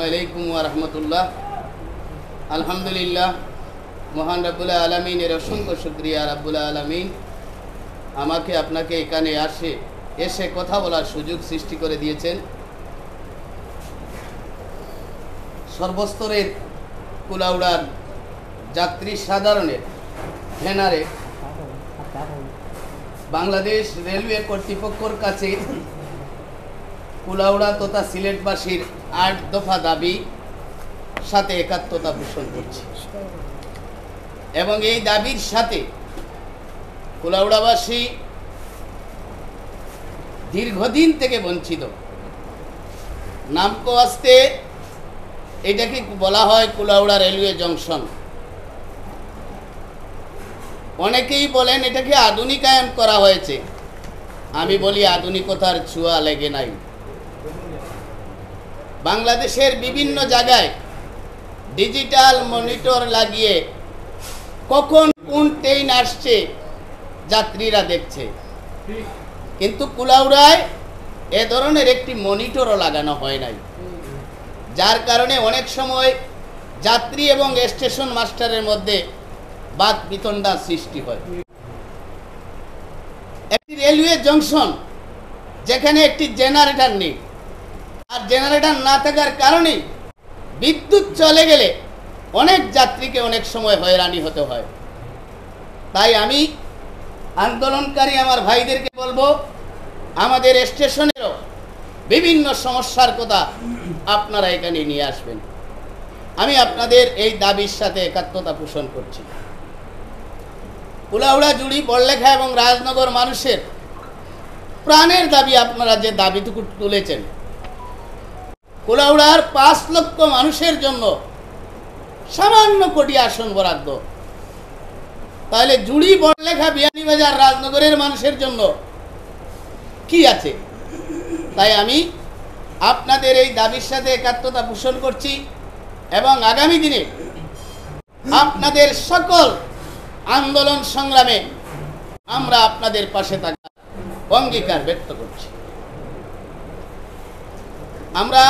আলাইকুম ওয়া রাহমাতুল্লাহ। আলহামদুলিল্লাহ, মহান রব্বুল আলামিনের অসংখ্য শুকরিয়া। রব্বুল আলামিন আমাকে আপনাকে এখানে এসে কথা বলার সুযোগ সৃষ্টি করে দিয়েছেন। সর্বস্তরের কুলাউড়ার যাত্রী সাধারণের ব্যানারে বাংলাদেশ রেলওয়ে কর্তৃপক্ষের কাছে কুলাউড়া তথা সিলেটবাসীর ৮ দফা দাবি সাথে একাত্মতা পোষণ করছি এবং এই দাবির সাথে কুলাউড়াবাসী দীর্ঘদিন থেকে বঞ্চিত। নামকো আসতে এটাকে বলা হয় কুলাউড়া রেলওয়ে জংশন। অনেকেই বলেন এটাকে আধুনিকায়ন করা হয়েছে। আমি বলি আধুনিকতার ছোঁয়া লেগে নাই। বাংলাদেশের বিভিন্ন জায়গায় ডিজিটাল মনিটর লাগিয়ে কখন কোন ট্রেন আসছে যাত্রীরা দেখছে, কিন্তু কুলাউড়ায় এ ধরনের একটি মনিটরও লাগানো হয় নাই, যার কারণে অনেক সময় যাত্রী এবং স্টেশন মাস্টারের মধ্যে বাদ বিতণ্ডা সৃষ্টি হয়। একটি রেলওয়ে জংশন যেখানে একটি জেনারেটর নেই, আর জেনারেটর না থাকার কারণে বিদ্যুৎ চলে গেলে অনেক যাত্রীকে অনেক সময় হয়রানি হতে হয়। তাই আমি আন্দোলনকারী আমার ভাইদেরকে বলবো, আমাদের স্টেশনেরও বিভিন্ন সমস্যার কথা আপনারা এখানে নিয়ে আসবেন। আমি আপনাদের এই দাবির সাথে একাত্মতা পোষণ করছি। কুলাউড়া জুড়ি বড়লেখা এবং রাজনগর মানুষের প্রাণের দাবি, আপনারা যে দাবিটুকু তুলেছেন, কুলাউড়ার ৫ লক্ষ মানুষের জন্য সামান্য কোটি আসন বরাদ্দ, তাহলে জুড়ি বড়লেখা বিয়ানীবাজার রাজনগরের মানুষের জন্য কি আছে? তাই আমি আপনাদের এই দাবির সাথে একাত্মতা পোষণ করছি এবং আগামী দিনে আপনাদের সকল আন্দোলন সংগ্রামে আমরা আপনাদের পাশে থাকার অঙ্গীকার ব্যক্ত করছি। আমরা